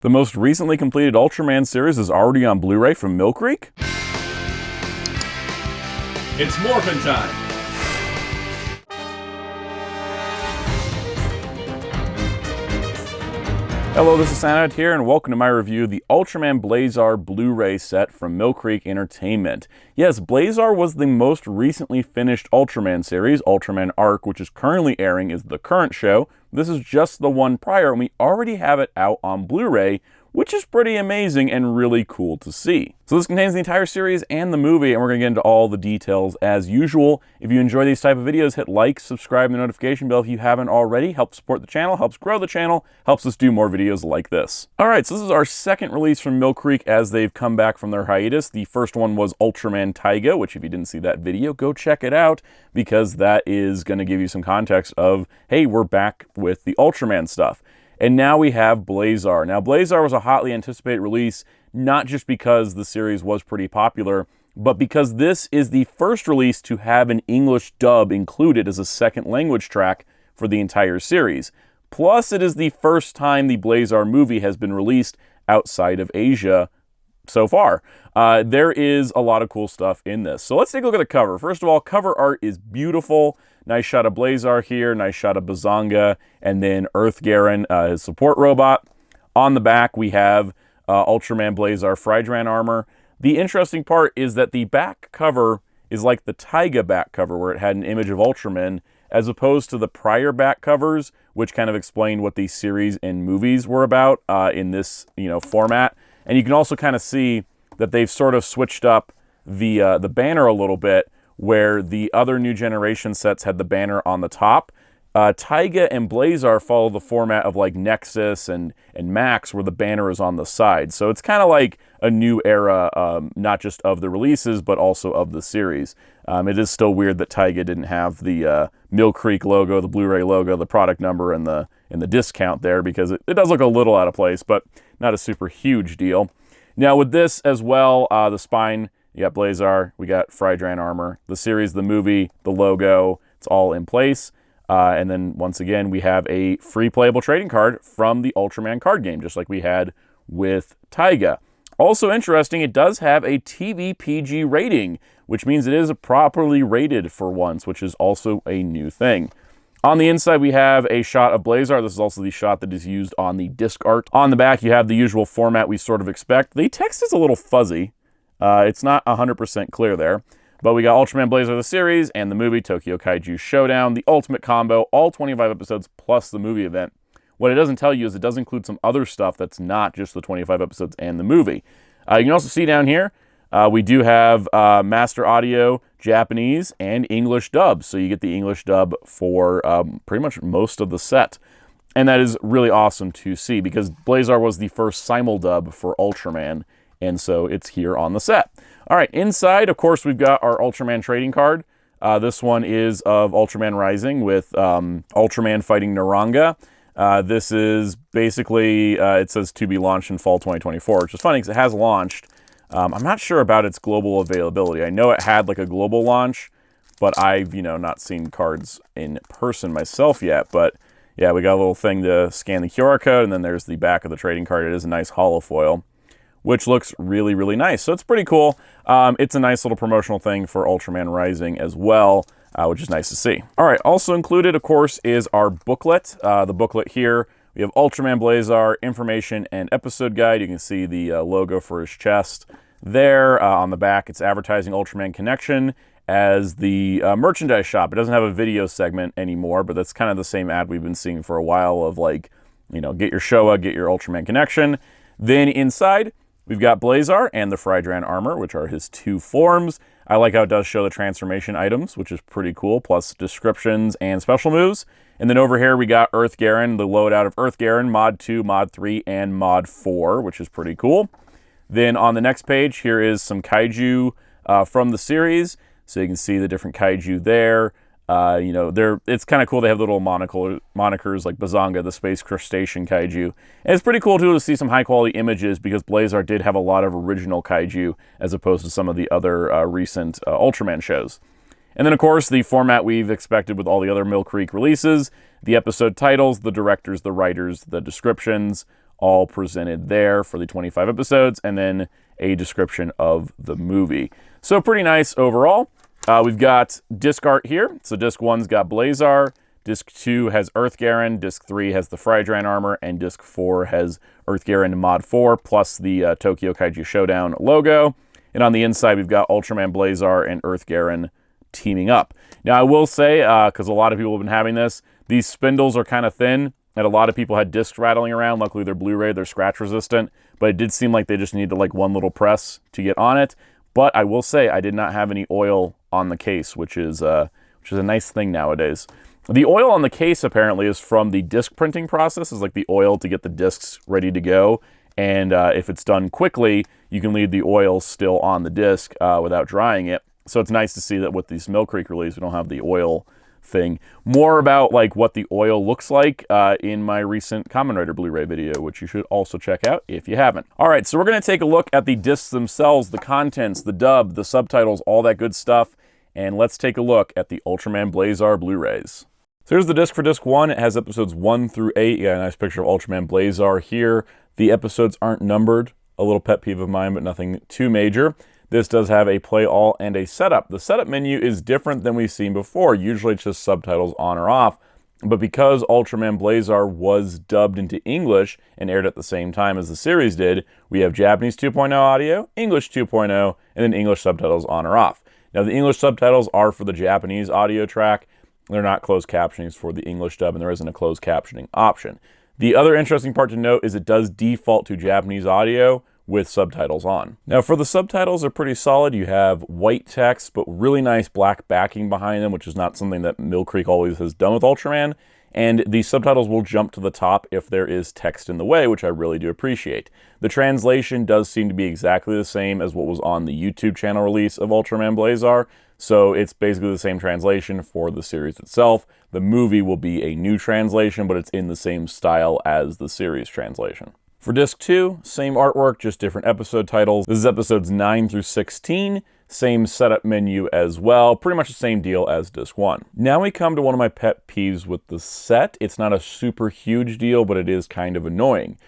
The most recently completed Ultraman series is already on Blu-ray from Mill Creek? It's morphin' time! Hello, this is Soundout here, and welcome to my review of the Ultraman Blazar Blu-ray set from Mill Creek Entertainment. Yes, Blazar was the most recently finished Ultraman series. Ultraman Arc, which is currently airing, is the current show. This is just the one prior, and we already have it out on Blu-ray, which is pretty amazing and really cool to see. So this contains the entire series and the movie, and we're going to get into all the details as usual. If you enjoy these type of videos, hit like, subscribe, and the notification bell if you haven't already. Helps support the channel, helps grow the channel, helps us do more videos like this. Alright, so this is our second release from Mill Creek as they've come back from their hiatus. The first one was Ultraman Taiga, which if you didn't see that video, go check it out, because that is going to give you some context of, hey, we're back with the Ultraman stuff. And now we have Blazar. Now, Blazar was a hotly anticipated release, not just because the series was pretty popular, but because this is the first release to have an English dub included as a second language track for the entire series. Plus, it is the first time the Blazar movie has been released outside of Asia so far. There is a lot of cool stuff in this. So let's take a look at the cover. First of all, cover art is beautiful. Nice shot of Blazar here, nice shot of Bazanga, and then Earth Garen, his support robot. On the back, we have Ultraman Blazar Frydran armor. The interesting part is that the back cover is like the Taiga back cover, where it had an image of Ultraman, as opposed to the prior back covers, which kind of explained what these series and movies were about in this format. And you can also kind of see that they've sort of switched up the banner a little bit, where the other New Generation sets had the banner on the top. Taiga and Blazar follow the format of like Nexus and Max, where the banner is on the side. So it's kind of like a new era, not just of the releases, but also of the series. It is still weird that Taiga didn't have the Mill Creek logo, the Blu-ray logo, the product number, and the discount there, because it does look a little out of place, but not a super huge deal. Now with this as well, the spine, you got Blazar, we got Frydran armor, the series, the movie, the logo, it's all in place. And then once again, we have a free playable trading card from the Ultraman card game, just like we had with Taiga. Also interesting, it does have a TV PG rating, which means it is properly rated for once, which is also a new thing. On the inside, we have a shot of Blazar. This is also the shot that is used on the disc art. On the back, you have the usual format we sort of expect. The text is a little fuzzy. It's not 100% clear there. But we got Ultraman Blazar the series and the movie Tokyo Kaiju Showdown, the ultimate combo, all 25 episodes plus the movie event. What it doesn't tell you is it does include some other stuff that's not just the 25 episodes and the movie. You can also see down here, we do have Master Audio, Japanese, and English dub. So you get the English dub for pretty much most of the set. And that is really awesome to see, because Blazar was the first simuldub for Ultraman, and so it's here on the set. All right, inside, of course, we've got our Ultraman trading card. This one is of Ultraman Rising with Ultraman fighting Naranga. This is basically, it says to be launched in fall 2024, which is funny because it has launched. I'm not sure about its global availability. I know it had like a global launch, but I've, not seen cards in person myself yet. But yeah, we got a little thing to scan the QR code, and then there's the back of the trading card. It is a nice hollow foil, which looks really, really nice. So it's pretty cool. It's a nice little promotional thing for Ultraman Rising as well, which is nice to see. All right, also included, of course, is our booklet. The booklet here, we have Ultraman Blazar, information and episode guide. You can see the logo for his chest there. On the back, it's advertising Ultraman Connection as the merchandise shop. It doesn't have a video segment anymore, but that's kind of the same ad we've been seeing for a while of like, get your Showa, get your Ultraman Connection. Then inside, we've got Blazar and the Frydran armor, which are his two forms. I like how it does show the transformation items, which is pretty cool, plus descriptions and special moves. And then over here, we got Earth Garen, the loadout of Earth Garen, Mod 2, Mod 3, and Mod 4, which is pretty cool. Then on the next page, here is some kaiju from the series. So you can see the different kaiju there. It's kind of cool. They have little monikers like Bazanga, the space crustacean kaiju. And it's pretty cool too to see some high quality images, because Blazar did have a lot of original kaiju as opposed to some of the other recent Ultraman shows. And then of course the format we've expected with all the other Mill Creek releases, the episode titles, the directors, the writers, the descriptions, all presented there for the 25 episodes, and then a description of the movie. So pretty nice overall. We've got disc art here. So disc 1's got Blazar, disc 2 has Earth-Garen, disc 3 has the Frydran armor, and disc 4 has Earth-Garen Mod 4, plus the Tokyo Kaiju Showdown logo. And on the inside, we've got Ultraman Blazar and Earth-Garen teaming up. Now, I will say, because a lot of people have been having this, these spindles are kind of thin, and a lot of people had discs rattling around. Luckily, they're Blu-ray, they're scratch-resistant, but it did seem like they just needed like one little press to get on it. But I will say, I did not have any oil on the case, which is a nice thing nowadays. The oil on the case apparently is from the disc printing process, is like the oil to get the discs ready to go. And if it's done quickly, you can leave the oil still on the disc without drying it. So it's nice to see that with these Mill Creek release, we don't have the oil thing. More about like what the oil looks like in my recent Kamen Rider Blu-ray video, which you should also check out if you haven't. All right, so we're going to take a look at the discs themselves, the contents, the dub, the subtitles, all that good stuff. And let's take a look at the Ultraman Blazar Blu-rays. So here's the disc for disc 1. It has episodes 1 through 8. You got a nice picture of Ultraman Blazar here. The episodes aren't numbered. A little pet peeve of mine, but nothing too major. This does have a play all and a setup. The setup menu is different than we've seen before. Usually it's just subtitles on or off. But because Ultraman Blazar was dubbed into English and aired at the same time as the series did, we have Japanese 2.0 audio, English 2.0, and then English subtitles on or off. Now the English subtitles are for the Japanese audio track. They're not closed captionings for the English dub, and there isn't a closed captioning option. The other interesting part to note is it does default to Japanese audio with subtitles on. Now for the subtitles, they're pretty solid. You have white text, but really nice black backing behind them, which is not something that Mill Creek always has done with Ultraman. And the subtitles will jump to the top if there is text in the way, which I really do appreciate. The translation does seem to be exactly the same as what was on the YouTube channel release of Ultraman Blazar. So it's basically the same translation for the series itself. The movie will be a new translation, but it's in the same style as the series translation. For disc 2, same artwork, just different episode titles. This is episodes 9 through 16. Same setup menu as well. Pretty much the same deal as disc 1. Now we come to one of my pet peeves with the set. It's not a super huge deal, but it is kind of annoying.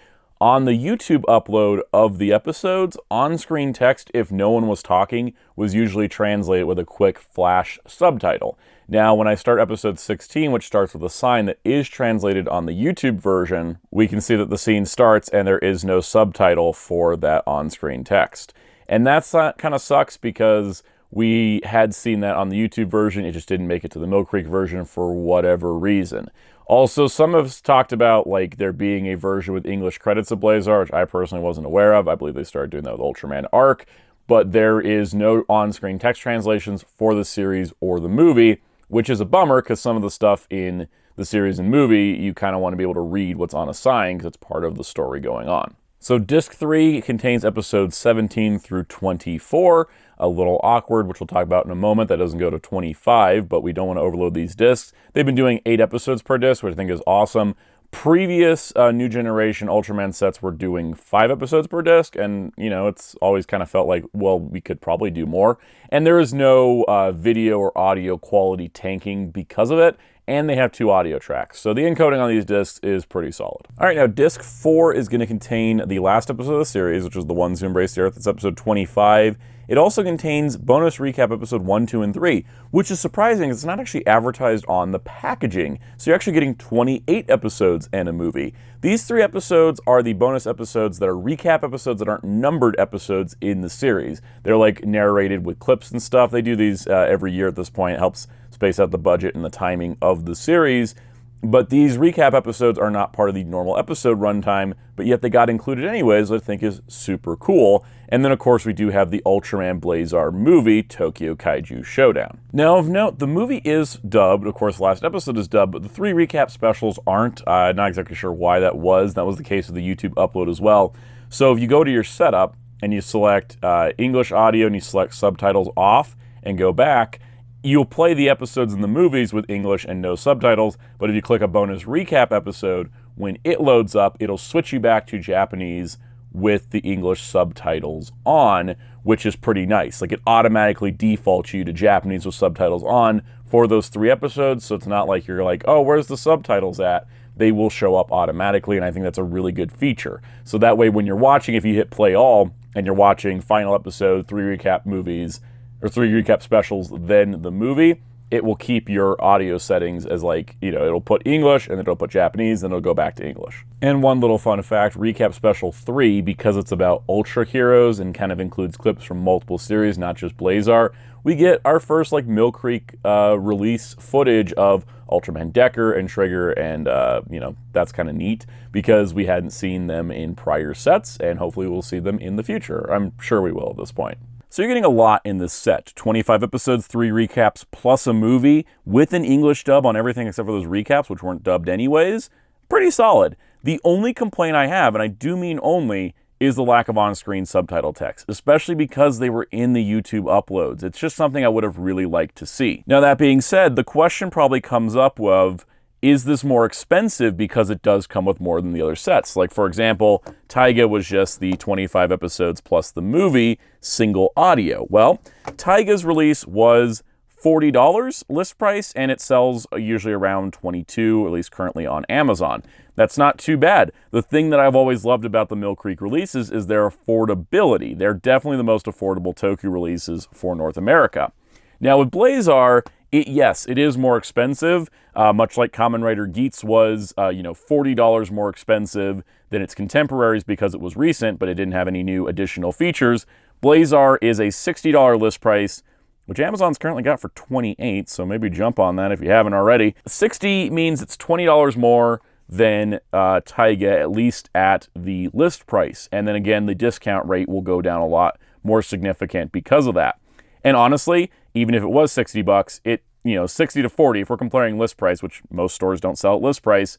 On the YouTube upload of the episodes, on-screen text, if no one was talking, was usually translated with a quick flash subtitle. Now, when I start episode 16, which starts with a sign that is translated on the YouTube version, we can see that the scene starts and there is no subtitle for that on-screen text. And that's kind of sucks because we had seen that on the YouTube version. It just didn't make it to the Mill Creek version for whatever reason. Also, some have talked about like there being a version with English credits of Blazar, which I personally wasn't aware of. I believe they started doing that with Ultraman Arc, but there is no on-screen text translations for the series or the movie, which is a bummer because some of the stuff in the series and movie, you kind of want to be able to read what's on a sign because it's part of the story going on. So disc 3 contains episodes 17 through 24. A little awkward, which we'll talk about in a moment. That doesn't go to 25, but we don't want to overload these discs. They've been doing 8 episodes per disc, which I think is awesome. Previous New Generation Ultraman sets were doing 5 episodes per disc, and, you know, it's always kind of felt like, well, we could probably do more. And there is no video or audio quality tanking because of it, and they have 2 audio tracks. So the encoding on these discs is pretty solid. All right, now disc 4 is going to contain the last episode of the series, which is The Ones Who Embrace the Earth. It's episode 25. It also contains bonus recap episode 1, 2, and 3, which is surprising. It's not actually advertised on the packaging. So you're actually getting 28 episodes and a movie. These 3 episodes are the bonus episodes that are recap episodes that aren't numbered episodes in the series. They're like narrated with clips and stuff. They do these every year at this point. It helps space out the budget and the timing of the series. But these recap episodes are not part of the normal episode runtime, but yet they got included anyways, which I think is super cool. And then, of course, we do have the Ultraman Blazar movie, Tokyo Kaiju Showdown. Now, of note, the movie is dubbed. Of course, the last episode is dubbed, but the 3 recap specials aren't. Not exactly sure why that was. That was the case with the YouTube upload as well. So if you go to your setup and you select English audio and you select subtitles off and go back, you'll play the episodes in the movies with English and no subtitles, but if you click a bonus recap episode, when it loads up, it'll switch you back to Japanese with the English subtitles on, which is pretty nice. Like, it automatically defaults you to Japanese with subtitles on for those 3 episodes, so it's not like you're like, oh, where's the subtitles at? they will show up automatically, and I think that's a really good feature. So that way when you're watching, if you hit play all, and you're watching final episode, 3 recap movies, or 3 recap specials, then the movie, it will keep your audio settings as like, you know, it'll put English, and then it'll put Japanese, and it'll go back to English. And one little fun fact, Recap Special 3, because it's about Ultra Heroes and kind of includes clips from multiple series, not just Blazar, we get our first like Mill Creek release footage of Ultraman Decker and Trigger, and you know, that's kind of neat because we hadn't seen them in prior sets, and hopefully we'll see them in the future. I'm sure we will at this point. So you're getting a lot in this set. 25 episodes, 3 recaps, plus a movie with an English dub on everything except for those recaps, which weren't dubbed anyways. Pretty solid. The only complaint I have, and I do mean only, is the lack of on-screen subtitle text, especially because they were in the YouTube uploads. It's just something I would have really liked to see. Now that being said, the question probably comes up of, is this more expensive because it does come with more than the other sets? Like, for example, Taiga was just the 25 episodes plus the movie, single audio. Well, Taiga's release was $40 list price, and it sells usually around $22, at least currently on Amazon. That's not too bad. The thing that I've always loved about the Mill Creek releases is their affordability. They're definitely the most affordable Toku releases for North America. Now with Blazar, yes, it is more expensive, much like Kamen Rider Geats was, $40 more expensive than its contemporaries because it was recent, but it didn't have any new additional features. Blazar is a $60 list price, which Amazon's currently got for $28, so maybe jump on that if you haven't already. $60 means it's $20 more than Taiga, at least at the list price. And then again, the discount rate will go down a lot more significant because of that. And honestly, even if it was $60, 60 to 40, if we're comparing list price, which most stores don't sell at list price,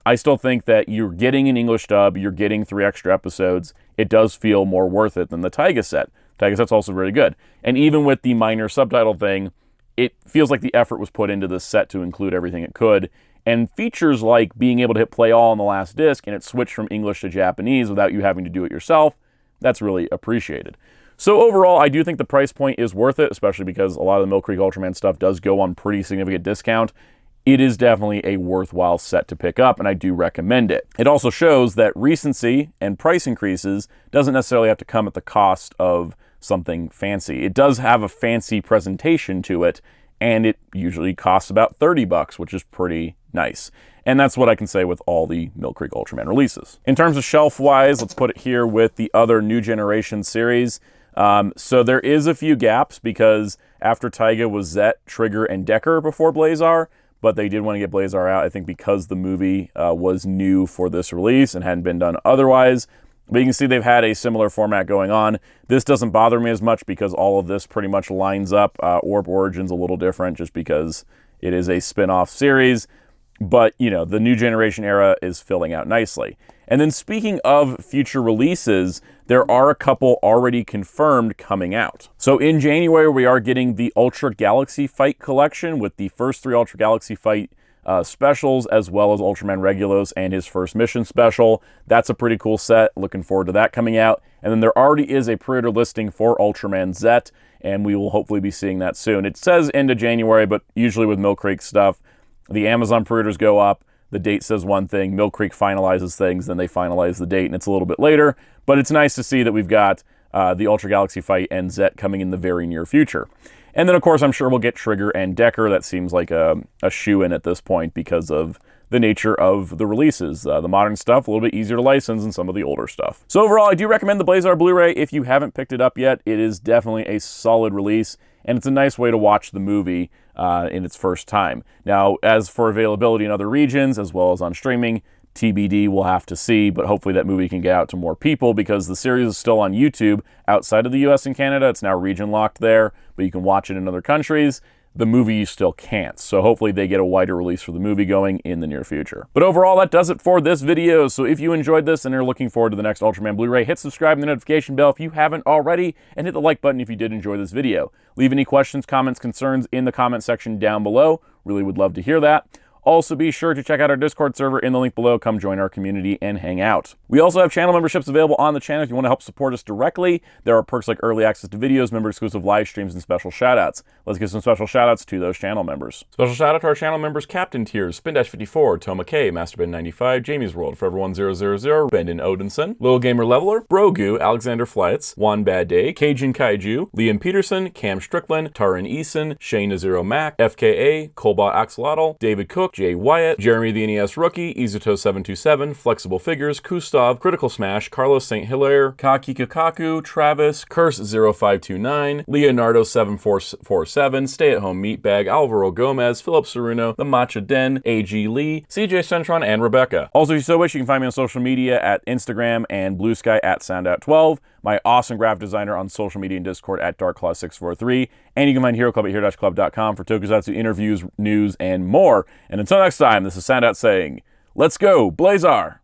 I still think that you're getting an English dub, you're getting 3 extra episodes. It does feel more worth it than the Taiga set. Taiga set's also really good. And even with the minor subtitle thing, it feels like the effort was put into this set to include everything it could. And features like being able to hit play all on the last disc and it switched from English to Japanese without you having to do it yourself, that's really appreciated. So overall, I do think the price point is worth it, especially because a lot of the Mill Creek Ultraman stuff does go on pretty significant discount. It is definitely a worthwhile set to pick up, and I do recommend it. It also shows that recency and price increases doesn't necessarily have to come at the cost of something fancy. It does have a fancy presentation to it, and it usually costs about $30, which is pretty nice. And that's what I can say with all the Mill Creek Ultraman releases. In terms of shelf-wise, let's put it here with the other New Generation series. So there is a few gaps because after Taiga was Zet, Trigger, and Decker before Blazar, but they did want to get Blazar out, I think because the movie was new for this release and hadn't been done otherwise. But you can see they've had a similar format going on. This doesn't bother me as much because all of this pretty much lines up. Orb Origin's a little different just because it is a spin-off series. But, the New Generation era is filling out nicely. And then speaking of future releases, there are a couple already confirmed coming out. So in January, we are getting the Ultra Galaxy Fight collection with the first 3 Ultra Galaxy Fight specials, as well as Ultraman Regulos and his first mission special. That's a pretty cool set. Looking forward to that coming out. And then there already is a pre-order listing for Ultraman Zet, and we will hopefully be seeing that soon. It says end of January, but usually with Mill Creek stuff, the Amazon pre-orders go up, the date says one thing, Mill Creek finalizes things, then they finalize the date, and it's a little bit later. But it's nice to see that we've got the Ultra Galaxy Fight and Zet coming in the very near future. And then, of course, I'm sure we'll get Trigger and Decker. That seems like a shoo-in at this point because of the nature of the releases. The modern stuff, a little bit easier to license than some of the older stuff. So overall, I do recommend the Blazar Blu-ray. If you haven't picked it up yet, it is definitely a solid release, and it's a nice way to watch the movie in its first time. Now, as for availability in other regions, as well as on streaming, TBD, we'll have to see, but hopefully that movie can get out to more people because the series is still on YouTube outside of the US and Canada. It's now region locked there, but you can watch it in other countries. The movie you still can't, so hopefully they get a wider release for the movie going in the near future. But overall, that does it for this video. So if you enjoyed this and are looking forward to the next Ultraman Blu-ray, hit subscribe and the notification bell if you haven't already, and hit the like button if you did enjoy this video. Leave any questions, comments, concerns in the comment section down below. Really would love to hear that. Also, be sure to check out our Discord server in the link below. Come join our community and hang out. We also have channel memberships available on the channel if you want to help support us directly. There are perks like early access to videos, member-exclusive live streams, and special shoutouts. Let's give some special shoutouts to those channel members. Special shout out to our channel members: Captain Tiers, Spin-54, Toma K, Masterbin95, Jamie's World, Forever1000, Bendon Odinson, Little Gamer Leveler, Brogu, Alexander Flights, One Bad Day, Cajun Kaiju, Liam Peterson, Cam Strickland, Taran Eason, Shane Nazero Mac, FKA, Colbot Axolotl, David Cook, Jay Wyatt, Jeremy the NES Rookie, Izuto727, Flexible Figures, Kustav, Critical Smash, Carlos St. Hilaire, Kakikaku, Travis, Curse0529, Leonardo7447, Stay at Home Meatbag, Alvaro Gomez, Philip Ceruno, The Matcha Den, AG Lee, CJ Centron, and Rebecca. Also, if you so wish, you can find me on social media at Instagram and Blue Sky at Soundout12, my awesome graphic designer on social media and Discord at DarkClaw643, and you can find Hero Club at hero-club.com for Tokusatsu interviews, news, and more. And until next time, this is Soundout saying, let's go, Blazar!